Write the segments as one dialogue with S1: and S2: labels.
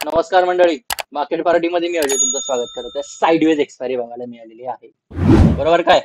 S1: नमस्कार मंडळी. मार्केट पार्टीमध्ये मी अजय तुमचं स्वागत करत आहे. साइडवेज एक्सपायरी बघायला मिळालेली आहे. बरोबर काय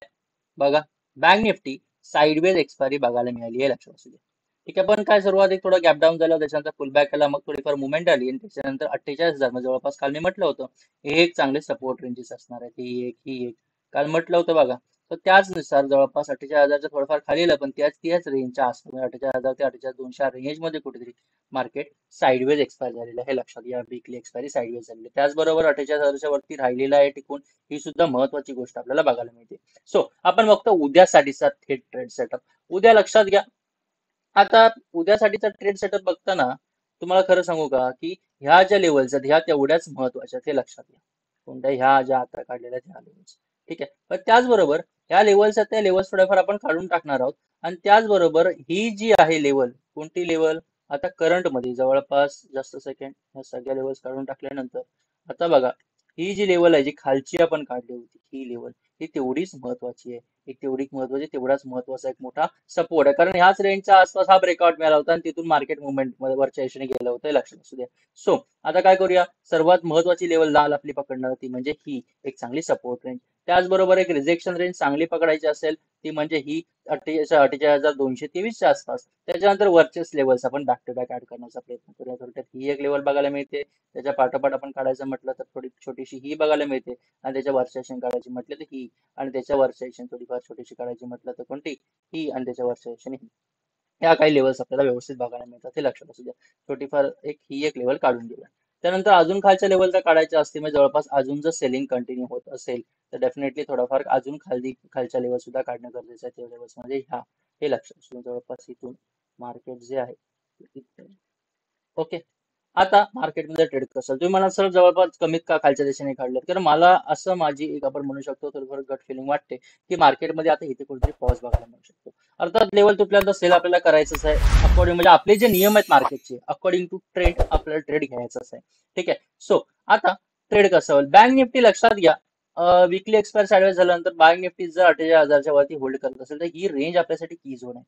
S1: बघा, बँक निफ्टी साइडवेज एक्सपायरी बघायला मिळाली आहे, लक्षात असू द्या. ठीक आहे, पण काय सुरुवातीक थोडं गॅप डाऊन झालं, त्याच्यानंतर फुल बॅक केला, मग थोडीफार मुवमेंट आली आणि त्याच्यानंतर 48,000 म्हणजे जवळपास काल मी म्हटलं होतं हे एक चांगले सपोर्ट रेंजेस असणार आहे. ही एक काल म्हटलं होतं बघा. तर त्याचनुसार जवळपास 48,000च्या थोडंफार खाली आलं, पण त्याच रेंजच्या आसपास 48,000 ते 48,200 रेंजमध्ये कुठेतरी मार्केट साइडवेज एक्सपायर झालेलं आहे, लक्षात घ्या. वीकली एक्सपायरी साइडवेज झालेली आहे. त्याचबरोबर 48,000च्या वरती राहिलेला आहे टिकून, ही सुद्धा महत्वाची गोष्ट आपल्याला बघायला मिळते. सो आपण बघतो उद्यासाठीचा थेट ट्रेड सेटअप. उद्या लक्षात घ्या, आता उद्यासाठीचा ट्रेड सेटअप बघताना तुम्हाला खरं सांगू का, की ह्या ज्या लेवल्स आहेत ह्या तेवढ्याच महत्वाच्या आहेत, हे लक्षात घ्या. कोणत्या ह्या ज्या आता काढलेल्या ह्या लेवल्स, ठीक आहे. पण त्याचबरोबर ह्या लेवल्स आहेत त्या लेवल्स थोड्याफार आपण काढून टाकणार आहोत. आणि त्याचबरोबर ही जी आहे लेवल, कोणती लेवल, आता करंट मध्ये जवळपास जास्त सेकंड ह्या सगळ्या लेवल्स काढून टाकल्यानंतर आता बघा, ही जी लेवल आहे जी खालची आपण काढली होती ही लेवल, ही तेवढीच महत्वाची आहे. एक तेवढीच महत्वाची, तेवढाच महत्वाचा एक मोठा सपोर्ट आहे, कारण ह्याच रेंजच्या आसपास हा ब्रेकआउट मिळाला होता आणि तिथून मार्केट मुवमेंट मध्ये वरच्या दिशेने गेलं होतं, हे लक्षात असू द्या. सो आता काय करूया, सर्वात महत्वाची लेवल लाल आपली पकडणार ती म्हणजे ही एक चांगली सपोर्ट रेंज. त्याचबरोबर एक रिजेक्शन रेंज चांगली पकडायची असेल ती म्हणजे ही 48,223च्या आसपास. त्याच्यानंतर वरचेच लेवल्स आपण बॅक टू बॅक ऍड करण्याचा प्रयत्न करूया. थोडक्यात ही एक लेवल बघायला मिळते, त्याच्या पाठोपाठ आपण काढायचं म्हटलं तर थोडी छोटीशी ही बघायला मिळते, आणि त्याच्या वरच्या शेण काढायची म्हटलं तर ही, आणि त्याच्या वरच्या शेण थोडीफार छोटीशी काढायची म्हटलं तर कोणती, ही, आणि त्याच्या वरच्या शेण ही. ह्या काही लेवल्स आपल्याला व्यवस्थित बघायला मिळतात, हे लक्षात असू द्या. छोटीफार ही एक लेवल काढून घेऊया. त्यानंतर अजून खालच्या लेवलचा काढायच्या असते, म्हणजे जवळपास अजून जर सेलिंग कंटिन्यू होत असेल तर डेफिनेटली थोडाफार अजून खालच्या लेवल सुद्धा काढणं गरजेचं आहे. त्या लेवल्स म्हणजे ह्या, हे लक्षात असू द्या. जवळपास इथून मार्केट जे आहे ओके. आता मार्केटमध्ये ट्रेड कसं तुम्ही मला सर जवळपास कमीत का खालच्या दिशेने काढलं, तर मला असं माझी एक आपण म्हणू शकतो थोडंफार गट फिलिंग वाटते की मार्केटमध्ये आता इथे कुठेतरी पॉज बघायला मिळू शकतो. अर्थात लेवल तुटल्यानंतर सेल आपल्याला करायचंच आहे, अकॉर्डिंग म्हणजे आपले जे नियम आहेत मार्केटचे अकॉर्डिंग टू ट्रेंड आपल्याला ट्रेड घ्यायचंच आहे. ठीक आहे. सो आता ट्रेड कसं होईल, बँक निफ्टी लक्षात घ्या. वीकली एक्सपायर साडवेज झाल्यानंतर बँक निफ्टी जर 48,000च्या वरती होल्ड करत असेल तर ही रेंज आपल्यासाठी की झोन आहे.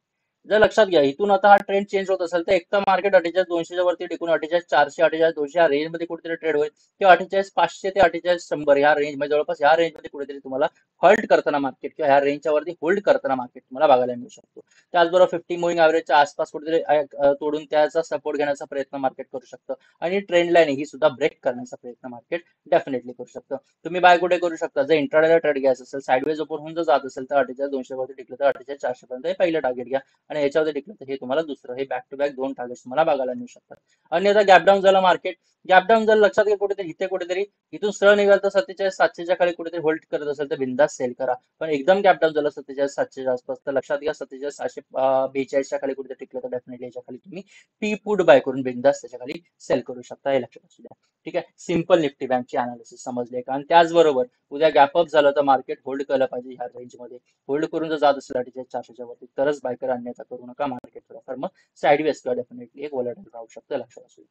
S1: जर लक्षात घ्या इथून आता हा ट्रेंड चेंज होत असेल तर एक तर मार्केट 48,200च्या वरती टिकून 48,400 48,200 या रेंज मध्ये कुठेतरी ट्रेड होईल, किंवा 48,500 ते 48,100 या रेंज मध्ये जवळपास या रेंज मध्ये कुठेतरी तुम्हाला हॉल्ट करताना मार्केट किंवा ह्या रेंजच्या वरती होल्ड करताना मार्केट तुम्हाला बघायला मिळू शकतो. त्याचबरोबर 50 मुव्हिंग ऍव्हरेजच्या आसपास कुठेतरी तोडून त्याचा सपोर्ट घेण्याचा प्रयत्न मार्केट करू शकतं, आणि ट्रेंड लाईन ही सुद्धा ब्रेक करण्याचा प्रयत्न मार्केट डेफिनेटली करू शकतं. तुम्ही बाय कुठे करू शकता, जर इंट्राडेला ट्रेड घ्यायचा असेल, साइडवेज ओपन होऊन जर जात असेल तर 48,200 वरती टिकलं तर 48,400 पर्यंत हे पहिलं टार्गेट घ्या, आणि याच्यावर टिकलं तर हे तुम्हाला दुसरं, हे बॅक टू बॅक दोन टार्गेट तुम्हाला बघायला मिळू शकतात. अन्यथा गॅप डाऊन झाला मार्केट, गॅप डाऊन जर लक्षात घ्या कुठेतरी इथे कुठेतरी इथून सरळ निघाल तर 47,700च्या खाली कुठेतरी होल्ड करत असेल तर बिंदास सेल करा. पण एकदम गॅप डाऊन झाला 47,700च्या आसपास तर लक्षात घ्या 47,742च्या खाली कुठेतरी टिकलं तर डेफिनेटली याच्या खाली तुम्ही पी पुट बाय करून बिंदास त्याच्या खाली सेल करू शकता, हे लक्षात असू द्या. ठीक आहे. सिंपल निफ्टी बँकची अनालिसिस समजले का, आणि त्याचबरोबर उद्या गॅप अप झालं तर मार्केट होल्ड केलं पाहिजे ह्या रेंजमध्ये. होल्ड करून जर जात असेल 48,400च्या वरती तरच बाय करा, अन्यथा करू नका. मार्केट थोडाफार मग साइडवेज किंवा डेफिनेटली एक वॉलेटाईल राहू शकतं, लक्षात असू द्या.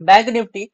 S1: बँक निफ्टी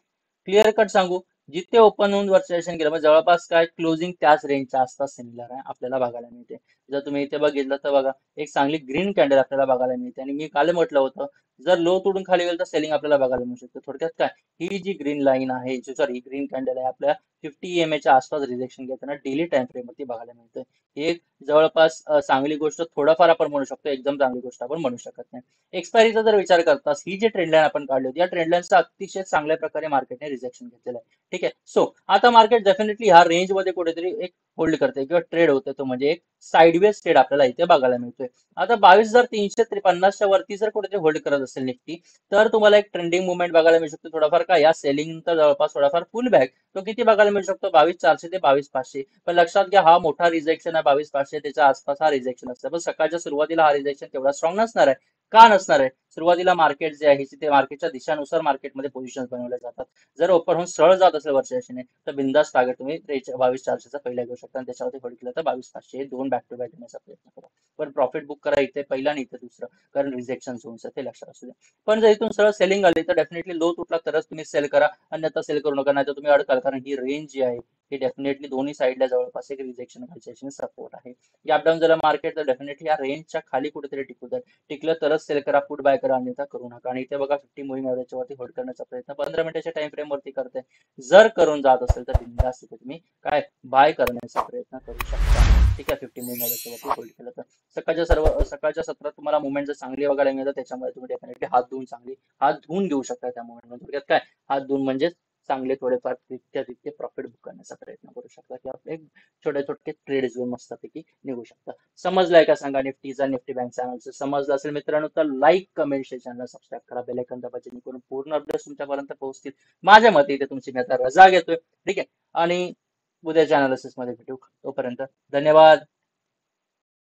S1: क्लिअर कट सांगू, जिथे ओपन होऊन वरच्या दिशेने गेलं म्हणजे जवळपास काय क्लोजिंग त्याच रेंजच्या आसपास सिमिलर आहे आपल्याला बघायला मिळते. जर तुम्ही इथे बघितलं तर बघा एक चांगली ग्रीन कॅन्डल आपल्याला बघायला मिळते, आणि मी काल म्हटलं होतं जर लो तोडून खाली गेलं तर सेलिंग आपल्याला बघायला मिळू शकते. थोडक्यात काय, ही जी ग्रीन लाईन आहे, सॉरी ग्रीन कॅन्डल आहे, आपल्या 50 EMA च्या आसपास रिजेक्शन घेताना डेली टाइम फ्रेम मध्ये बघायला मिळतं. एक जवळपास चांगली गोष्ट थोडाफार आपण म्हणू शकतो, एकदम चांगली गोष्ट आपण म्हणू शकत नाही. एक्सपायरीचा जर विचार करतास ही जी ट्रेंड लाईन आपण काढली होती या ट्रेंड लाईनचा अतिशय चांगल्या प्रकारे मार्केटने रिजेक्शन घेतलेलं आहे. ठीक आहे. सो आता मार्केट डेफिनेटली ह्या रेंज मध्ये कुठेतरी एक होल्ड करते किंवा ट्रेड होते, तो म्हणजे एक साइडवेज ट्रेड आपल्याला इथे बघायला मिळतोय. आता 22,350च्या वरती जर कुठेतरी होल्ड करत असेल निफ्टी तर तुम्हाला एक ट्रेंडिंग मुवमेंट बघायला मिळू शकतो. थोडाफार का या सेलिंग नंतर जवळपास थोडाफार फुल बॅक तो किती बघायला मिळू शकतो, 22,400 ते 22,500. पण लक्षात घ्या हा मोठा रिजेक्शन आहे 22,500 त्याच्या आसपास हा रिजेक्शन असतं, पण सकाळच्या सुरुवातीला हा रिजेक्शन तेवढा स्ट्रॉंग नसणार आहे. का नसणार आहे, सुरुवातीला मार्केट जे आहे ते मार्केटच्या दिशानुसार मार्केटमध्ये पोझिशन बनवल्या जातात. जर ओपन होऊन सरळ जात असेल वरच्या दिशेने तर बिंदास टार्गेट तुम्ही 22,400चा पहिला घेऊ शकता, आणि त्याच्यावरती होल्ड केलं तर 22,500 दोन बॅक टू बॅक घेण्याचा प्रयत्न करा. पण प्रॉफिट बुक करा इथे पहिला आणि इथे दुसरं, कारण रिजेक्शन झोन्स ते लक्षात असू द्या. पण जर इथून सरळ सेलिंग आली तर डेफिनेटली लो तुटला तरच तुम्ही सेल करा, अन्यथा सेल करू नका, नाही तर तुम्ही अडकाल, कारण ही रेंज जी आहे ही डेफिनेटली दोन्ही साईडला जवळपास एक रिजेक्शन खालच्या सपोर्ट आहे. गॅप डाऊन झालं मार्केट तर डेफिनेटली या रेंजच्या खाली कुठेतरी टिकू द्या, टिकलं तरच सेल करा. पुट बाय करा अन्यथा करू नका. आणि इथे बघा 50 मुव्हिंग ॲव्हरेजच्या होल्ड करण्याचा प्रयत्न 15 मिनिटाच्या टाइम फ्रेम वरती करते. जर करून जात असेल तर बिनधास्त इथे तुम्ही काय बाय करण्याचा प्रयत्न करू शकता. ठीक आहे, 50 मुव्हिंग ॲव्हरेजच्या वरती होल्ड केलं तर सकाळच्या सत्रात तुम्हाला मुवमेंट जर चांगली बघायला मिळतात, त्याच्यामध्ये तुम्ही डेफिनेटली हात धुवून घेऊ शकता त्या मुवमेंट. थोडक्यात काय हात धुवून म्हणजे चांगले थोडेफार तितके प्रॉफिट बुक करण्याचा प्रयत्न करू शकता, किंवा आपले छोटे छोटे ट्रेड्स घेऊन मस्तपैकी निघू शकता. समजलाय का सांगा निफ्टीचा, निफ्टी बँकचा अनालिसिस? समजलं असेल मित्रांनो तर like, comment, share, channel subscribe करा, बेल आयकॉन दाबा, जेणेकरून पूर्ण अपडेट्स तुमच्यापर्यंत पोहोचतील. माझ्या मते इथे तुमची मी आता रजा घेतोय. ठीक आहे, आणि उद्याच्या अनालिसिस मध्ये भेटू. तोपर्यंत धन्यवाद.